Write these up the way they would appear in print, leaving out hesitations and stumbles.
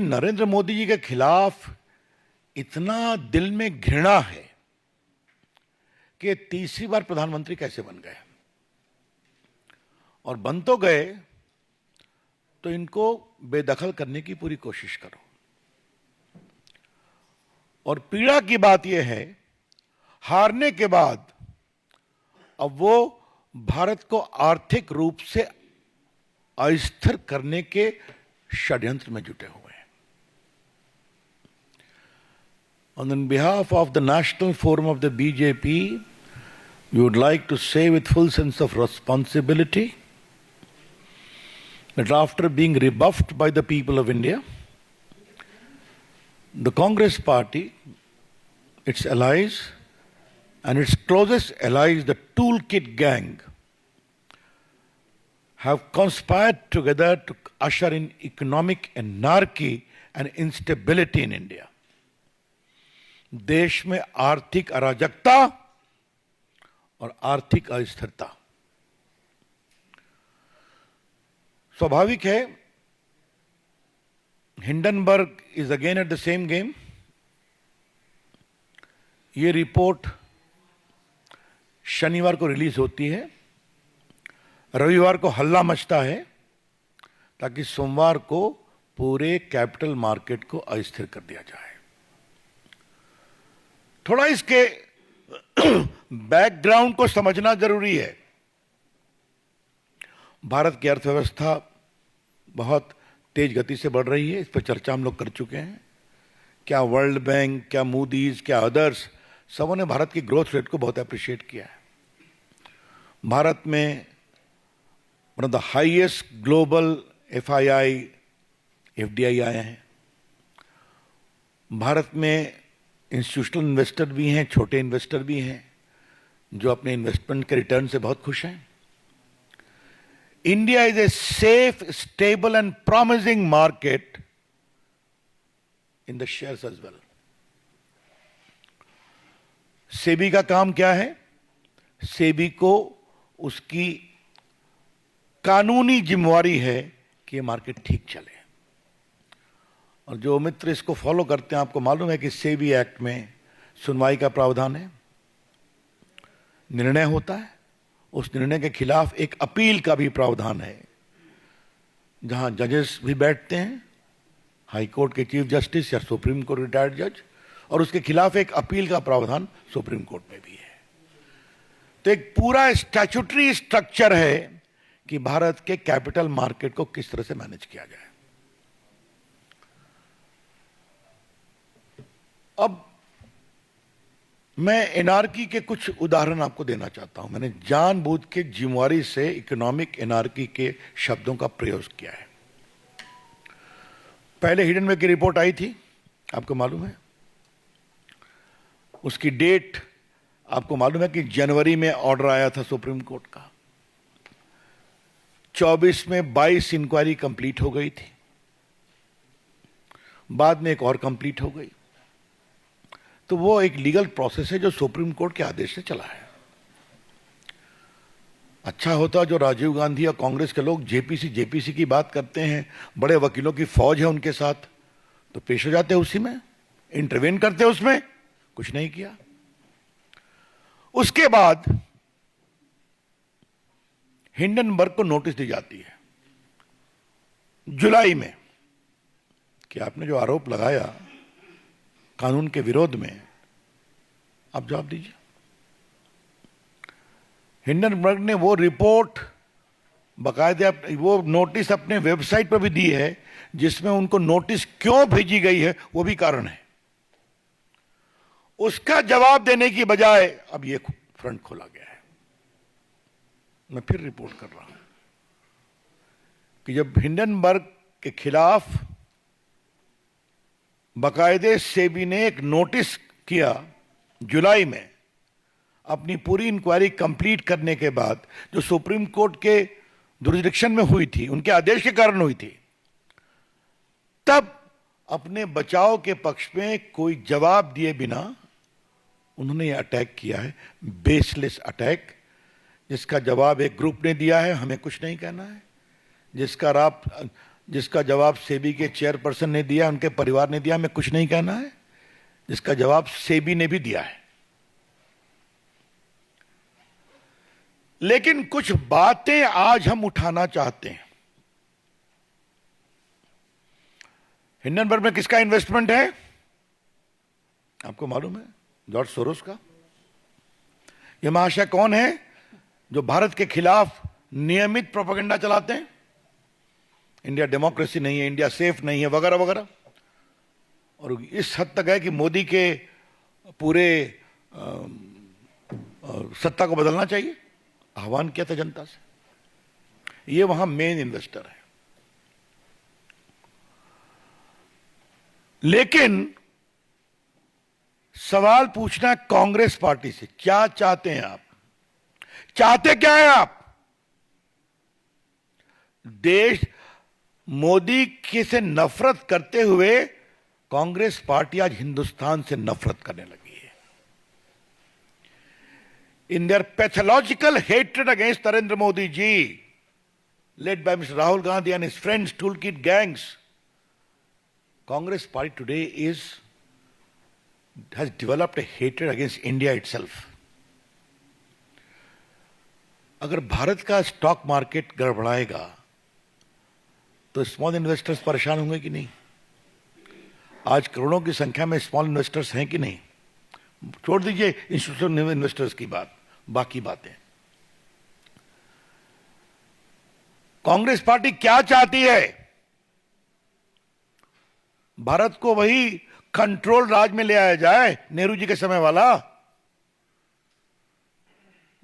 नरेंद्र मोदी जी के खिलाफ इतना दिल में घृणा है कि तीसरी बार प्रधानमंत्री कैसे बन गए, और बन तो गए तो इनको बेदखल करने की पूरी कोशिश करो। और पीड़ा की बात यह है, हारने के बाद अब वो भारत को आर्थिक रूप से अस्थिर करने के षड्यंत्र में जुटे हुए हैं। On behalf of the National Forum of the BJP, we would like to say with full sense of responsibility that after being rebuffed by the people of India, the Congress party, its allies, and its closest allies, the Toolkit Gang, have conspired together to usher in economic anarchy and instability in India. देश में आर्थिक अराजकता और आर्थिक अस्थिरता। स्वाभाविक है, Hindenburg is again at the same game. ये रिपोर्ट शनिवार को रिलीज होती है, रविवार को हल्ला मचता है ताकि सोमवार को पूरे कैपिटल मार्केट को अस्थिर कर दिया जाए। थोड़ा इसके बैकग्राउंड को समझना जरूरी है। भारत की अर्थव्यवस्था बहुत तेज गति से बढ़ रही है, इस पर चर्चा हम लोग कर चुके हैं। क्या वर्ल्ड बैंक, क्या मूडीज, क्या अदर्स, सबों ने भारत की ग्रोथ रेट को बहुत अप्रिशिएट किया है। भारत में one of the highest global FII, FDI आए हैं। भारत में इंस्टीट्यूशनल इन्वेस्टर भी हैं, छोटे इन्वेस्टर भी हैं, जो अपने इन्वेस्टमेंट के रिटर्न से बहुत खुश हैं। India is a safe, stable and promising market in the shares as well. SEBI का काम क्या है? सेबी को उसकी कानूनी जिम्मेवारी है कि ये मार्केट ठीक चले। और जो मित्र इसको फॉलो करते हैं, आपको मालूम है कि सेबी एक्ट में सुनवाई का प्रावधान है, निर्णय होता है, उस निर्णय के खिलाफ एक अपील का भी प्रावधान है, जहां जजेस भी बैठते हैं, हाई कोर्ट के चीफ जस्टिस या सुप्रीम कोर्ट रिटायर्ड जज, और उसके खिलाफ एक अपील का प्रावधान सुप्रीम कोर्ट में भी है। तो एक पूरा स्टैट्यूटरी स्ट्रक्चर है कि भारत के कैपिटल मार्केट को किस तरह से मैनेज किया जाए। अब मैं एनार्की के कुछ उदाहरण आपको देना चाहता हूं। मैंने जानबूझ के जिम्मेवारी से इकोनॉमिक एनार्की के शब्दों का प्रयोग किया है। पहले हिडनबर्ग की रिपोर्ट आई थी, आपको मालूम है। उसकी डेट आपको मालूम है कि जनवरी में ऑर्डर आया था सुप्रीम कोर्ट का। 24 में 22 इंक्वायरी कंप्लीट हो गई थी, बाद में एक और कंप्लीट हो गई। तो वो एक लीगल प्रोसेस है जो सुप्रीम कोर्ट के आदेश से चला है। अच्छा होता जो राजीव गांधी या कांग्रेस के लोग जेपीसी की बात करते हैं, बड़े वकीलों की फौज है उनके साथ, तो पेश हो जाते उसी में, इंटरवेन करते उसमें, कुछ नहीं किया। उसके बाद हिंडनबर्ग को नोटिस दी जाती है जुलाई में कि आपने जो आरोप लगाया कानून के विरोध में, आप जवाब दीजिए। हिंडनबर्ग ने वो रिपोर्ट बाकायदा, वो नोटिस अपने वेबसाइट पर भी दी है, जिसमें उनको नोटिस क्यों भेजी गई है वो भी कारण है। उसका जवाब देने की बजाय अब ये फ्रंट खोला गया है। मैं फिर रिपोर्ट कर रहा हूं कि जब हिंडनबर्ग के खिलाफ बाकायदे सेबी ने एक नोटिस किया जुलाई में, अपनी पूरी इंक्वायरी कंप्लीट करने के बाद, जो सुप्रीम कोर्ट के जुरिसडिक्शन में हुई थी, उनके आदेश के कारण हुई थी, तब अपने बचाव के पक्ष में कोई जवाब दिए बिना उन्होंने ये अटैक किया है, बेसलेस अटैक, जिसका जवाब एक ग्रुप ने दिया है, हमें कुछ नहीं कहना है, जिसका जिसका जवाब सेबी के चेयरपर्सन ने दिया, उनके परिवार ने दिया, हमें कुछ नहीं कहना है। जिसका जवाब सेबी ने भी दिया है। लेकिन कुछ बातें आज हम उठाना चाहते हैं। हिंडनबर्ग में किसका इन्वेस्टमेंट है आपको मालूम है? जॉर्ज सोरोस का। यह महाशय कौन है जो भारत के खिलाफ नियमित प्रोपेगेंडा चलाते हैं? इंडिया डेमोक्रेसी नहीं है, इंडिया सेफ नहीं है, वगैरह वगैरह। और इस हद तक है कि मोदी के पूरे सत्ता को बदलना चाहिए, आह्वान किया था जनता से। ये वहां मेन इन्वेस्टर है। लेकिन सवाल पूछना कांग्रेस पार्टी से, क्या चाहते हैं आप? चाहते क्या है आप? देश मोदी के से नफरत करते हुए कांग्रेस पार्टी आज हिंदुस्तान से नफरत करने लगी है। In their pathological hatred against Narendra Modi ji, led by Mr. Rahul Gandhi and his friends, toolkit gangs, Congress party today has developed a hatred against India itself. अगर भारत का स्टॉक मार्केट गड़बड़ाएगा तो स्मॉल इन्वेस्टर्स परेशान होंगे कि नहीं? आज करोड़ों की संख्या में स्मॉल इन्वेस्टर्स हैं कि नहीं? छोड़ दीजिए इंस्टीट्यूशनल इन्वेस्टर्स की बात, बाकी बातें। कांग्रेस पार्टी क्या चाहती है? भारत को वही कंट्रोल राज में ले आया जाए, नेहरू जी के समय वाला,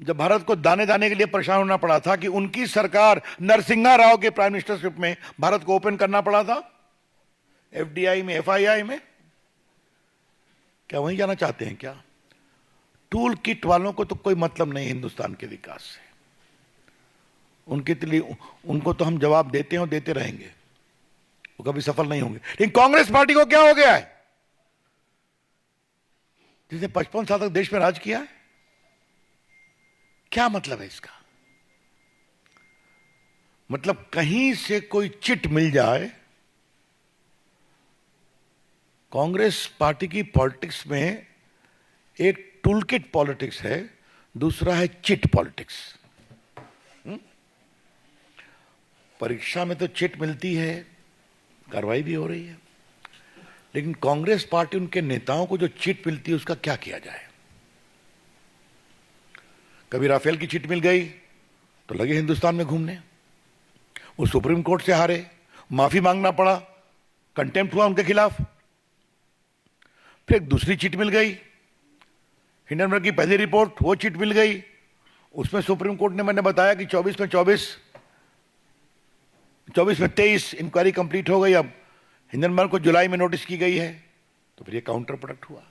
जब भारत को दाने दाने के लिए परेशान होना पड़ा था कि उनकी सरकार नरसिम्हा राव के प्राइम मिनिस्टरशिप में भारत को ओपन करना पड़ा था एफडीआई में, एफआईआई में। क्या वहीं जाना चाहते हैं क्या? टूल किट वालों को तो कोई मतलब नहीं हिंदुस्तान के विकास से। उनके लिए उनको तो हम जवाब देते हैं और देते रहेंगे, वो कभी सफल नहीं होंगे। लेकिन कांग्रेस पार्टी को क्या हो गया है? जिसने 55 साल तक देश में राज किया है, क्या मतलब है इसका? मतलब कहीं से कोई चिट मिल जाए। कांग्रेस पार्टी की पॉलिटिक्स में एक टूलकिट पॉलिटिक्स है, दूसरा है चिट पॉलिटिक्स। परीक्षा में तो चिट मिलती है, कार्रवाई भी हो रही है, लेकिन कांग्रेस पार्टी, उनके नेताओं को जो चिट मिलती है उसका क्या किया जाए? कभी राफेल की चिट मिल गई तो लगे हिंदुस्तान में घूमने, वो सुप्रीम कोर्ट से हारे, माफी मांगना पड़ा, कंटेम्प्ट हुआ उनके खिलाफ। फिर एक दूसरी चिट मिल गई, हिंडनबर्ग की पहली रिपोर्ट, वो चिट मिल गई। उसमें सुप्रीम कोर्ट ने, मैंने बताया कि 24 में 23 इंक्वायरी कंप्लीट हो गई। अब हिंडनबर्ग को जुलाई में नोटिस की गई है, तो फिर ये काउंटर प्रोडक्ट हुआ।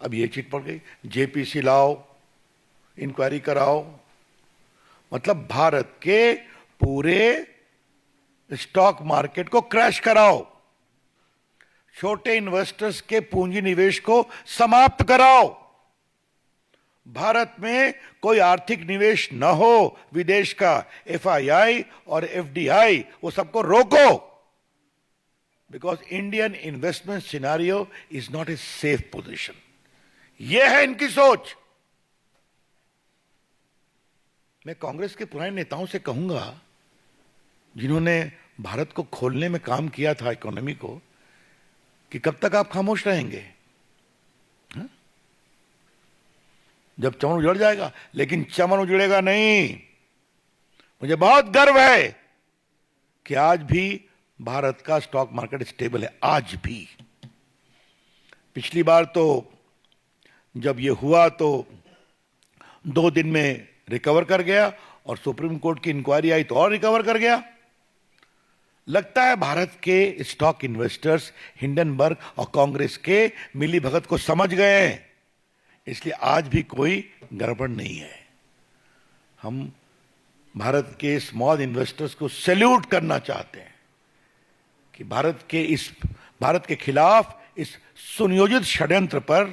अब ये चिट पड़ गई, जेपीसी लाओ, इंक्वायरी कराओ। मतलब भारत के पूरे स्टॉक मार्केट को क्रैश कराओ, छोटे इन्वेस्टर्स के पूंजी निवेश को समाप्त कराओ, भारत में कोई आर्थिक निवेश न हो विदेश का, एफआईआई और एफडीआई, वो सबको रोको। Because Indian investment scenario is not a safe position. यह है इनकी सोच। मैं कांग्रेस के पुराने नेताओं से कहूंगा, जिन्होंने भारत को खोलने में काम किया था, इकोनॉमी को, कि कब तक आप खामोश रहेंगे? जब चमन उजड़ जाएगा। लेकिन चमन उजड़ेगा नहीं। मुझे बहुत गर्व है कि आज भी भारत का स्टॉक मार्केट स्टेबल है, आज भी। पिछली बार तो जब ये हुआ तो 2 दिन में रिकवर कर गया, और सुप्रीम कोर्ट की इंक्वायरी आई तो और रिकवर कर गया। लगता है भारत के स्टॉक इन्वेस्टर्स हिंडनबर्ग और कांग्रेस के मिली भगत को समझ गए हैं, इसलिए आज भी कोई गड़बड़ नहीं है। हम भारत के स्मॉल इन्वेस्टर्स को सैल्यूट करना चाहते हैं कि भारत के खिलाफ इस सुनियोजित षड्यंत्र पर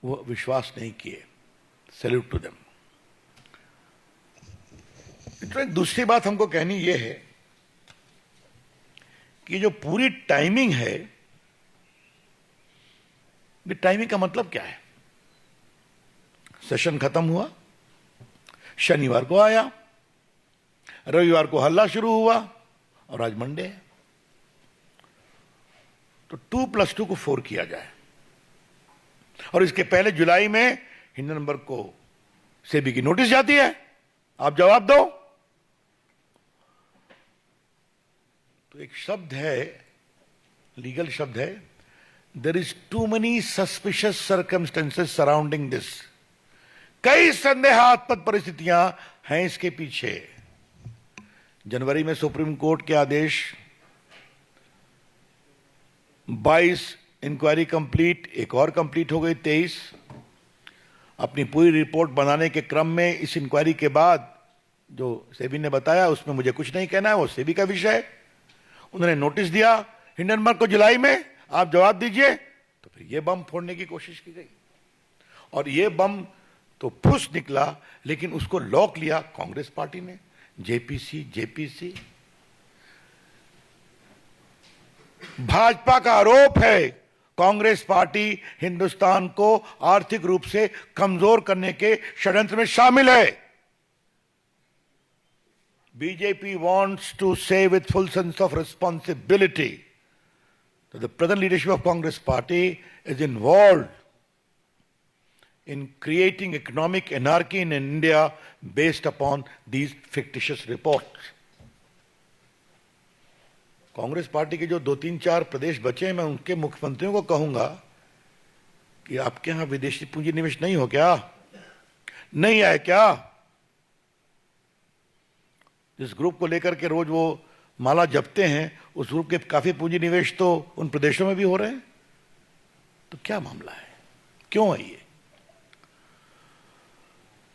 वो विश्वास नहीं किए। Salute to them. तो एक दूसरी बात हमको कहनी यह है कि जो पूरी टाइमिंग है, ये टाइमिंग का मतलब क्या है? सेशन खत्म हुआ, शनिवार को आया, रविवार को हल्ला शुरू हुआ और आज मंडे है। तो 2+2 को 4 किया जाए। और इसके पहले जुलाई में हिंडनबर्ग को सेबी की नोटिस जाती है, आप जवाब दो। तो एक शब्द है, लीगल शब्द है, there is too many suspicious circumstances surrounding this. कई संदेहास्पद परिस्थितियां हैं इसके पीछे। जनवरी में सुप्रीम कोर्ट के आदेश, 22 इंक्वायरी कंप्लीट, एक और कंप्लीट हो गई 23। अपनी पूरी रिपोर्ट बनाने के क्रम में इस इंक्वायरी के बाद जो सेबी ने बताया उसमें मुझे कुछ नहीं कहना है, वो सेबी का विषय है। उन्होंने नोटिस दिया हिंडनबर्ग को जुलाई में, आप जवाब दीजिए। तो फिर ये बम फोड़ने की कोशिश की गई और ये बम तो फुस निकला, लेकिन उसको लॉक लिया कांग्रेस पार्टी ने, जेपीसी। भाजपा का आरोप है कांग्रेस पार्टी हिंदुस्तान को आर्थिक रूप से कमजोर करने के षड्यंत्र में शामिल है। BJP wants to say with full sense of responsibility that the present leadership of Congress party is involved in creating economic anarchy in India based upon these fictitious reports. Congress party के जो 2-3-4 प्रदेश बचे हैं, मैं उनके मुख्यमंत्रियों को कहूंगा कि आपके यहां विदेशी पूंजी निवेश नहीं हो क्या? नहीं आए क्या? जिस ग्रुप को लेकर के रोज वो माला जपते हैं, उस ग्रुप के काफी पूंजी निवेश तो उन प्रदेशों में भी हो रहे हैं। तो क्या मामला है, क्यों है ये?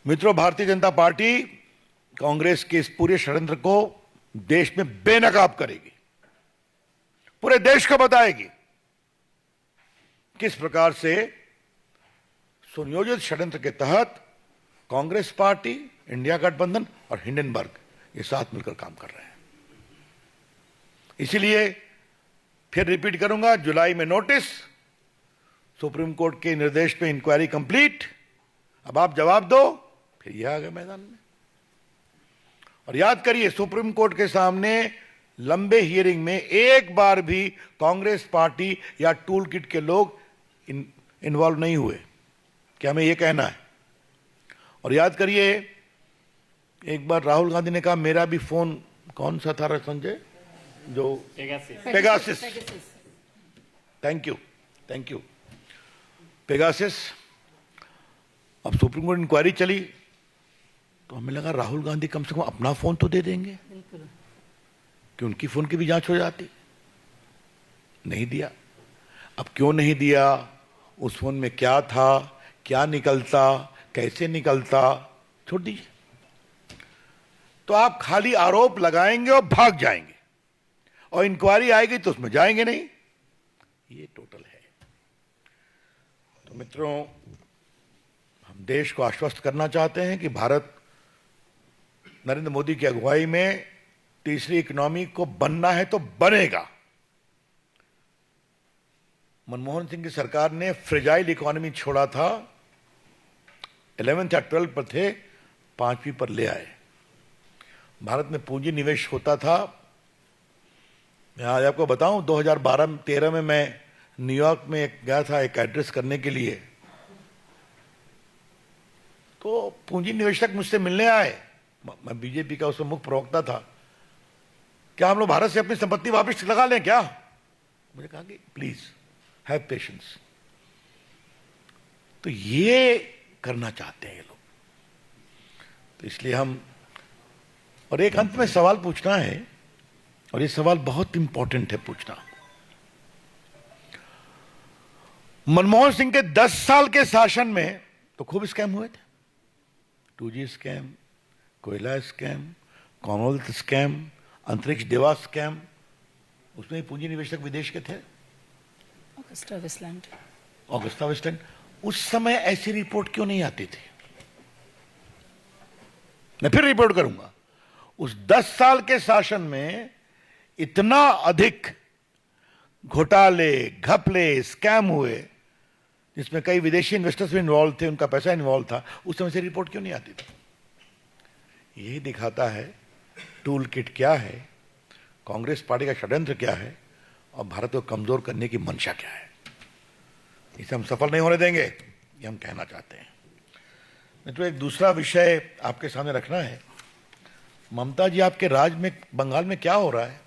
मित्रों, भारतीय जनता पार्टी कांग्रेस के इस पूरे षड्यंत्र को देश में बेनकाब करेगी, पूरे देश को बताएगी किस प्रकार से सुनियोजित षड्यंत्र के तहत कांग्रेस पार्टी, इंडिया गठबंधन और हिंडनबर्ग ये साथ मिलकर काम कर रहे हैं। इसीलिए फिर रिपीट करूंगा, जुलाई में नोटिस, सुप्रीम कोर्ट के निर्देश पे इंक्वायरी कंप्लीट, अब आप जवाब दो। फिर यह आ गए मैदान में। और याद करिए, सुप्रीम कोर्ट के सामने लंबे हियरिंग में एक बार भी कांग्रेस पार्टी या टूल किट के लोग इन्वॉल्व नहीं हुए, क्या हमें यह कहना है? और याद करिए, एक बार राहुल गांधी ने कहा मेरा भी फोन कौन सा था संजय, जो पेगासिस, थैंक यू पेगासिस। अब सुप्रीम कोर्ट इंक्वायरी चली तो हमें लगा राहुल गांधी कम से कम अपना फोन तो दे देंगे कि उनकी फोन की भी जांच हो जाती। नहीं दिया। अब क्यों नहीं दिया, उस फोन में क्या था, क्या निकलता, कैसे निकलता, छोड़ दीजिए। तो आप खाली आरोप लगाएंगे और भाग जाएंगे, और इंक्वायरी आएगी तो उसमें जाएंगे नहीं। ये टोटल है। तो मित्रों, हम देश को आश्वस्त करना चाहते हैं कि भारत नरेंद्र मोदी की अगुवाई में तीसरी इकोनॉमी को बनना है तो बनेगा। मनमोहन सिंह की सरकार ने फ्रेजाइल इकोनॉमी छोड़ा था, 11th या 12th पर थे, 5वीं पर ले आए। भारत में पूंजी निवेश होता था। मैं आज आपको बताऊं, 2012-13 में मैं न्यूयॉर्क में गया था एक एड्रेस करने के लिए, तो पूंजी निवेशक मुझसे मिलने आए। मैं बीजेपी का उसमें मुख्य प्रवक्ता था। क्या हम लोग भारत से अपनी संपत्ति वापस लगा लें क्या? मुझे कहा कि प्लीज हैव पेशेंस। तो ये करना चाहते हैं ये लोग। तो इसलिए हम, और एक अंत में सवाल पूछना है, और ये सवाल बहुत इंपॉर्टेंट है पूछना। मनमोहन सिंह के 10 साल के शासन में तो खूब स्कैम हुए थे। 2G स्कैम, कोयला स्कैम, कॉमनवेल्थ स्कैम, अंतरिक्ष देवा स्कैम, उसमें पूंजी निवेशक विदेश के थे। Agusta Westland. उस समय ऐसी रिपोर्ट क्यों नहीं आती थी? मैं फिर रिपोर्ट करूंगा। उस 10 साल के शासन में इतना अधिक घोटाले, घपले, स्कैम हुए, जिसमें कई विदेशी इन्वेस्टर्स भी इन्वॉल्व थे, उनका पैसा इन्वॉल्व था, उस समय से रिपोर्ट क्यों नहीं आती थी? यही दिखाता है टूल किट क्या है, कांग्रेस पार्टी का षड्यंत्र क्या है और भारत को कमजोर करने की मंशा क्या है। इसे हम सफल नहीं होने देंगे, ये हम कहना चाहते हैं। मित्रों, एक दूसरा विषय आपके सामने रखना है। ममता जी, आपके राज्य में, बंगाल में क्या हो रहा है?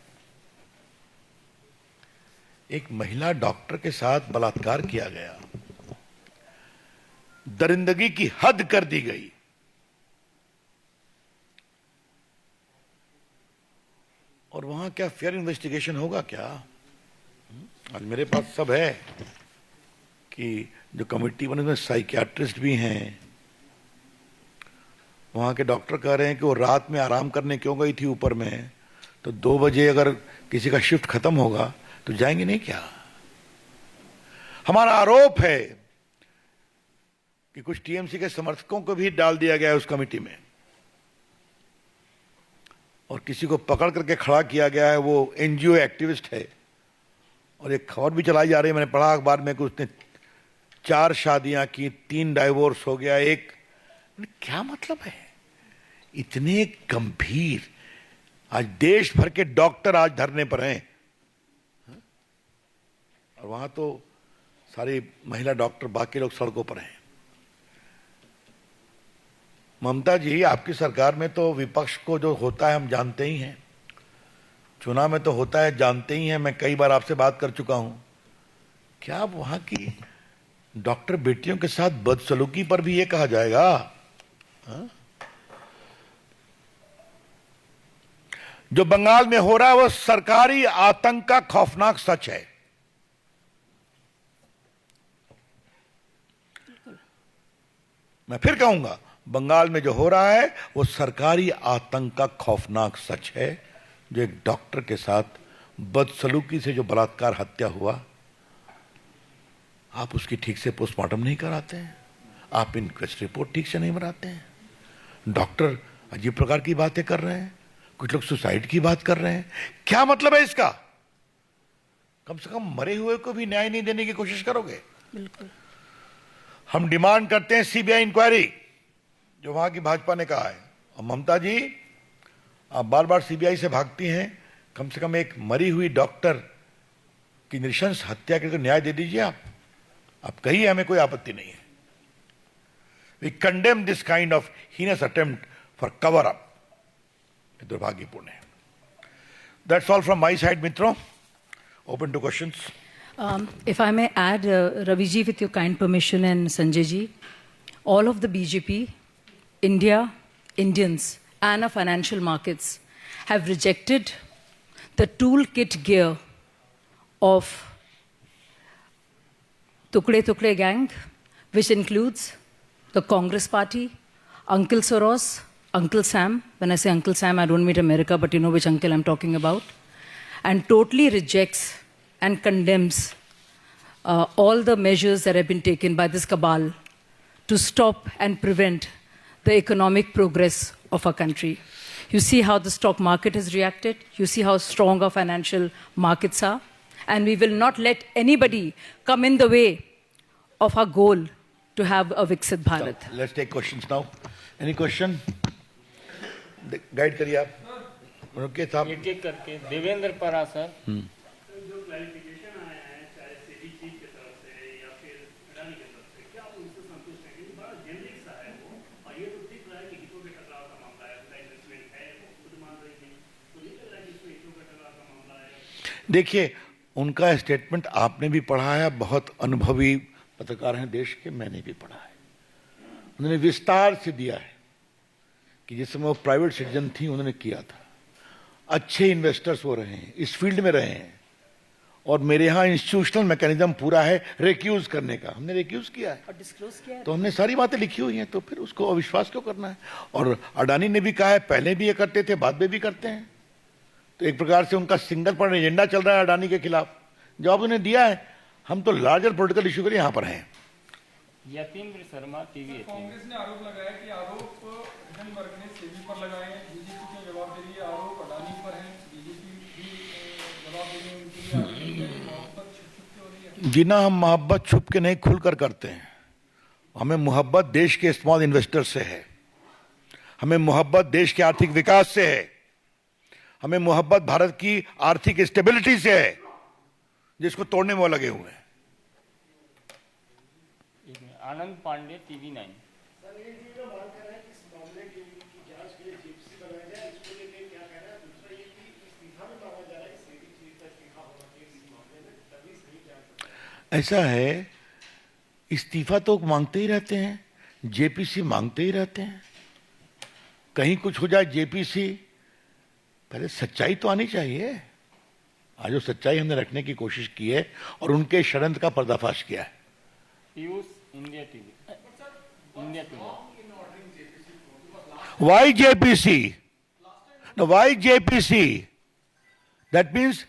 एक महिला डॉक्टर के साथ बलात्कार किया गया, दरिंदगी की हद कर दी गई। और वहां क्या फेयर इन्वेस्टिगेशन होगा क्या? आज मेरे पास सब है कि जो कमेटी बनी उसमें साइकियाट्रिस्ट भी हैं। वहां के डॉक्टर कह रहे हैं कि वो रात में आराम करने क्यों गई थी ऊपर में, तो 2 बजे अगर किसी का शिफ्ट खत्म होगा तो जाएंगे नहीं क्या? हमारा आरोप है कि कुछ टीएमसी के समर्थकों को भी डाल दिया गया है उस कमेटी में, और किसी को पकड़ करके खड़ा किया गया है, वो एनजीओ एक्टिविस्ट है। और एक खबर भी चलाई जा रही है, मैंने पढ़ा अखबार में कि उसने 4 शादियां की, 3 डाइवोर्स हो गया, एक। क्या मतलब है? इतने गंभीर, आज देश भर के डॉक्टर आज धरने पर हैं, और वहां तो सारी महिला डॉक्टर, बाकी लोग सड़कों पर हैं। ममता जी, आपकी सरकार में तो विपक्ष को जो होता है हम जानते ही हैं, चुनाव में तो होता है जानते ही हैं। मैं कई बार आपसे बात कर चुका हूं। क्या अब वहां की डॉक्टर बेटियों के साथ बदसलूकी पर भी ये कहा जाएगा? हा? जो बंगाल में हो रहा है वो सरकारी आतंक का खौफनाक सच है। मैं फिर कहूंगा, बंगाल में जो हो रहा है वो सरकारी आतंक का खौफनाक सच है। जो एक डॉक्टर के साथ बदसलूकी से जो बलात्कार हत्या हुआ, आप उसकी ठीक से पोस्टमार्टम नहीं कराते हैं, आप इनक्वेस्ट रिपोर्ट ठीक से नहीं बनाते हैं। डॉक्टर अजीब प्रकार की बातें कर रहे हैं, कुछ लोग सुसाइड की बात कर रहे हैं। क्या मतलब है इसका? कम से कम मरे हुए को भी न्याय नहीं देने की कोशिश करोगे? बिल्कुल। हम डिमांड करते हैं सीबीआई इंक्वायरी, जो वहां की भाजपा ने कहा है। और ममता जी, आप बार बार सीबीआई से भागती हैं, कम से कम एक मरी हुई डॉक्टर की नृशंस हत्या करके न्याय दे दीजिए। आप कहिए, हमें कोई आपत्ति नहीं है। We condemn this kind of heinous attempt for cover up. दुर्भाग्यपूर्ण है। That's all from my side मित्रों। Open to questions. If I may add, Ravi ji, with your kind permission, and Sanjay ji, all of the BJP, India, Indians, and our financial markets have rejected the toolkit gear of Tukde Tukde gang, which includes the Congress Party, Uncle Soros, Uncle Sam. When I say Uncle Sam, I don't mean America, but you know which uncle I'm talking about. And totally rejects and condemns all the measures that have been taken by this cabal to stop and prevent the economic progress of our country. You see how the stock market has reacted. You see how strong our financial markets are. And we will not let anybody come in the way of our goal to have a Viksit Bharat. So, let's take questions now. Any question? Guide करिए आप। रुकिए साहब। एक एक करके। देवेंद्र परा sir. जो clarification आया है, चाहे सेबी चीफ की तरफ से या फिर अडानी की तरफ से, क्या आप उनसे संतुष्ट हैं? क्योंकि बड़ा जेनरिक सा है वो, और ये तो दिख रहा है कि हितों के टकराव का मामला है, उसका इन्वेस्टमेंट है, वो खुद मान रही थी, तो नहीं लग रहा है कि इसमें हितों के टकराव का मामला है। देखिए, उनका स्टेटमेंट आपने भी पढ़ा है, बहुत अनुभवी पत्रकार हैं देश के, मैंने भी पढ़ा है। उन्होंने विस्तार से दिया है कि जिस समय वो प्राइवेट सिटीजन थी उन्होंने किया था। अच्छे इन्वेस्टर्स वो रहे हैं, इस फील्ड में रहे हैं, और मेरे यहाँ इंस्टीट्यूशनल मैकेनिज्म पूरा है रिक्यूज करने का। हमने रिक्यूज किया है और डिस्क्लोज किया है। तो हमने सारी बातें लिखी हुई हैं, तो फिर उसको अविश्वास क्यों करना है? और अडानी ने भी कहा है, पहले भी ये करते थे, बाद में भी करते हैं। तो एक प्रकार से उनका सिंगल पॉइंट एजेंडा चल रहा है अडानी के खिलाफ। जवाब उन्हें दिया है। हम तो लार्जर पॉलिटिकल इशू के लिए यहाँ पर हैं। यतीन्द्र शर्मा टीवी। कांग्रेस ने आरोप लगाया कि आरोप विजन वर्ग ने सेबी पर लगाए हैं, बीजेपी के जवाब दे रही है आरोप अडानी पर है, बीजेपी भी जवाब दे रही है उनके लिए जीना हम मोहब्बत छुप के नहीं खुलकर करते हैं। हमें मोहब्बत देश के स्मॉल इन्वेस्टर से है, हमें मोहब्बत देश के आर्थिक विकास से है, हमें मोहब्बत भारत की आर्थिक स्टेबिलिटी से है, जिसको तोड़ने में वो लगे हुए हैं। आनंद पांडे TV9। ऐसा है, इस्तीफा तो मांगते ही रहते हैं, जेपीसी मांगते ही रहते हैं। कहीं कुछ हो जाए जेपीसी, पहले सच्चाई तो आनी चाहिए। आज वो सच्चाई हमने रखने की कोशिश की है और उनके षड्यंत्र का पर्दाफाश किया है। Piyush India TV. Why JPC? Now, why JPC? That means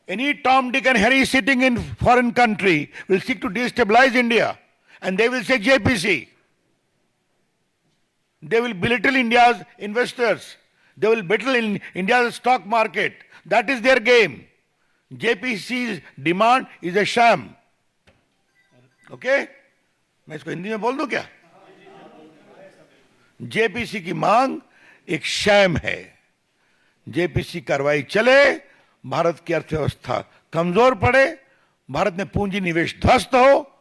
any Tom, Dick and Harry sitting in foreign country will seek to destabilize India, and they will say JPC. They will belittle India's investors. They will belittle in India's stock market. That is their game. JPC's demand is a sham. Okay? मैं इसको हिंदी में बोल दूं क्या? JPC की मांग एक sham है। जेपीसी कार्रवाई चले, भारत की अर्थव्यवस्था कमजोर पड़े, भारत में पूंजी निवेश ध्वस्त हो,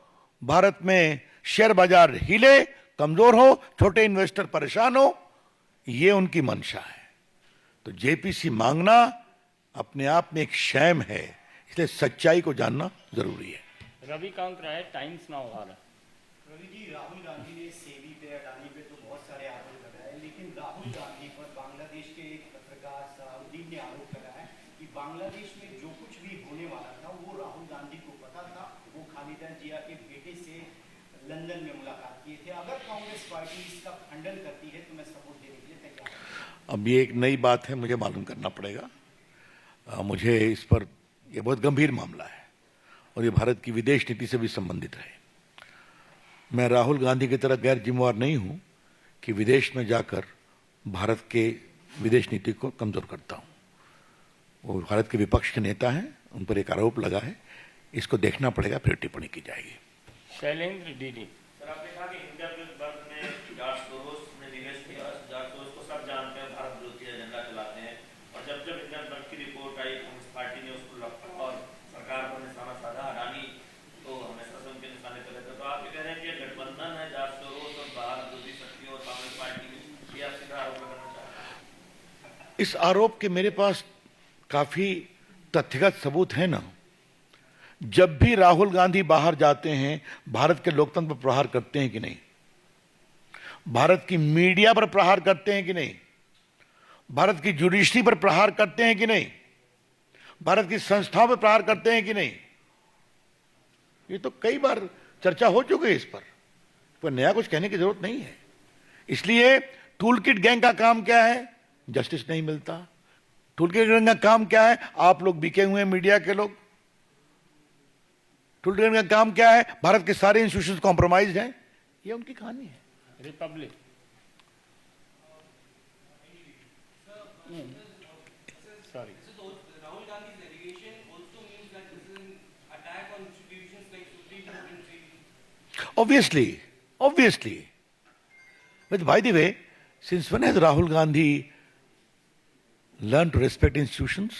भारत में शेयर बाजार हिले, कमजोर हो, छोटे इन्वेस्टर परेशान हो, ये उनकी मंशा है। तो जेपीसी मांगना अपने आप में एक शैम है, इसलिए सच्चाई को जानना जरूरी है। रविकांत राय, टाइम्स नाउ भारत। रवि जी, राहुल गांधी ने सेबी पे, अडानी पे तो बहुत सारे आरोप लगाए, लेकिन राहुल गांधी पर बांग्लादेश के एक पत्रकार सलाउद्दीन ने आरोप लगाया कि बांग्लादेश में जो कुछ भी होने वाला था वो राहुल गांधी को पता था। वो खालिदा जिया के बेटे से लंदन में मुलाकात किए थे। अगर कांग्रेस पार्टी इसका खंडन करती है तो मैं सपोर्ट देने के लिए तैयार हूं। अब ये एक नई बात है, मुझे मालूम करना पड़ेगा। मुझे इस पर, यह बहुत गंभीर मामला है और ये भारत की विदेश नीति से भी संबंधित है। मैं राहुल गांधी की तरह गैर जिम्मेवार नहीं हूं कि विदेश में जाकर भारत के विदेश नीति को कमजोर करता हूं। वो भारत के विपक्ष के नेता हैं, उन पर एक आरोप लगा है, इसको देखना पड़ेगा, फिर टिप्पणी की जाएगी। शैलेंद्र डीडी। सर, आपने कहा कि हिंडनबर्ग में जॉर्ज सोरोस ने निवेश किया। जॉर्ज सोरोस को सब जानते हैं, भारत विरोधी एजेंडा चलाते हैं, और जब जब हिंडनबर्ग की रिपोर्ट आई, कांग्रेस पार्टी ने उसको रखा और सरकार पर निशाना साधा। अडानी तो हमेशा से उनके निशाने पर रहता। तो आप ये कह रहे हैं कि गठबंधन है जॉर्ज सोरोस और बाहर विरोधी शक्तियों और कांग्रेस पार्टी की, ये आप सीधा आरोप लगाना चाहते हैं? इस आरोप के मेरे पास काफी तथ्यगत सबूत है ना। जब भी राहुल गांधी बाहर जाते हैं, भारत के लोकतंत्र पर प्रहार करते हैं कि नहीं? भारत की मीडिया पर प्रहार करते हैं कि नहीं? भारत की जुडिशरी पर प्रहार करते हैं कि नहीं? भारत की संस्थाओं पर प्रहार करते हैं कि नहीं? ये तो कई बार चर्चा हो चुकी है, इस पर नया कुछ कहने की जरूरत नहीं है। इसलिए टूलकिट गैंग का काम क्या है? जस्टिस नहीं मिलता। टूलकिट गैंग का काम क्या है? आप लोग बिके हुए हैं, मीडिया के लोग। टूलकिट गैंग का काम क्या है? भारत के सारे इंस्टीट्यूशंस कॉम्प्रोमाइज्ड हैं। ये उनकी कहानी है। Republic. Sorry. Rahul Gandhi's allegation also means that this is an attack on institutions like Supreme Court and Obviously. But by the way, since when has Rahul Gandhi learned to respect institutions?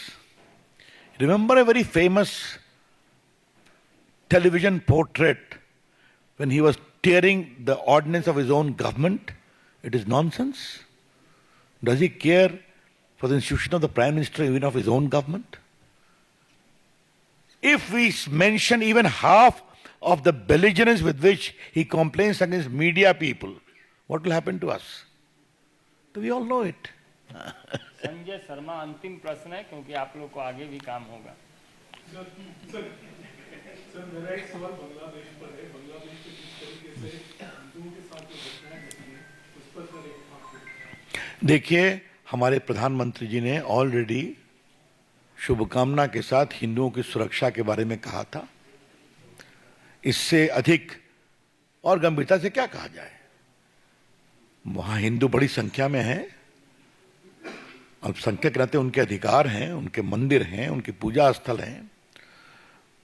Remember a very famous television portrait when he was tearing the ordinance of his own government? It is nonsense. Does he care for the institution of the Prime Minister, even of his own government? If we mention even half of the belligerence with which he complains against media people, what will happen to us? So we all know it. Sanjay Sharma, अंतिम प्रश्न है क्योंकि आप लोग को आगे भी काम होगा। सर, मेरा एक सवाल बांग्लादेश पर है। बांग्लादेश में किस तरीके से हिंदुओं के साथ जो घटनाएं घटी हैं, उस पर सर एक आपको। देखिए, हमारे प्रधानमंत्री जी ने ऑलरेडी शुभकामना के साथ हिंदुओं की सुरक्षा के बारे में कहा था। इससे अधिक और गंभीरता से क्या कहा जाए? वहां हिंदू बड़ी संख्या में हैं। अल्पसंख्यक रहते, उनके अधिकार हैं, उनके मंदिर हैं, उनके पूजा स्थल हैं।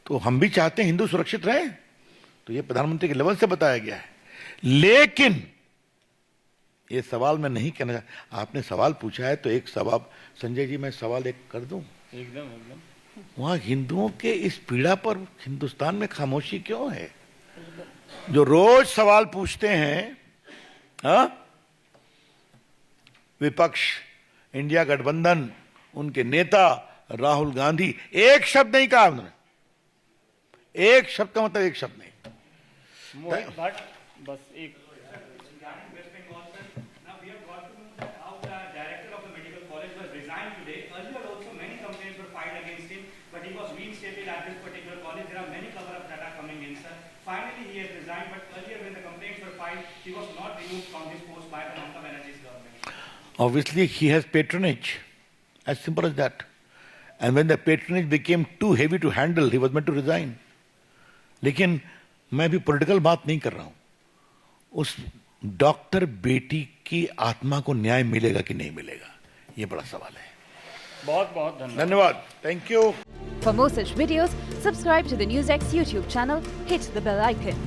तो हम भी चाहते हैं हिंदू सुरक्षित रहे, तो ये प्रधानमंत्री के लेवल से बताया गया है। लेकिन ये सवाल मैं नहीं कहना, आपने सवाल पूछा है तो एक सवाल, संजय जी मैं सवाल एक कर दूं, एकदम वहां हिंदुओं के इस पीड़ा पर हिंदुस्तान में खामोशी क्यों है? जो रोज सवाल पूछते हैं, हाँ, विपक्ष, इंडिया गठबंधन, उनके नेता राहुल गांधी, एक शब्द नहीं कहा उन्होंने, एक शब्द का मतलब एक शब्द नहीं। मोहित भट्ट, बस एक Now we have got to know that how the director of the medical college was resigned today. Earlier also many complaints were filed against him, but he was reinstated at this particular college. There are many cover-ups that are coming in, sir. Finally he has resigned, but earlier when the complaints were filed, he was not removed from his post by the Mamata Banerjee's government. Obviously he has patronage, as simple as that. And when the patronage became too heavy to handle, he was meant to resign. लेकिन मैं भी political बात नहीं कर रहा हूं, उस doctor बेटी की आत्मा को न्याय मिलेगा कि नहीं मिलेगा, ये बड़ा सवाल है। बहुत बहुत धन्यवाद। धन्यवाद, thank you. For more such videos, subscribe to the NewsX YouTube channel, hit the bell icon.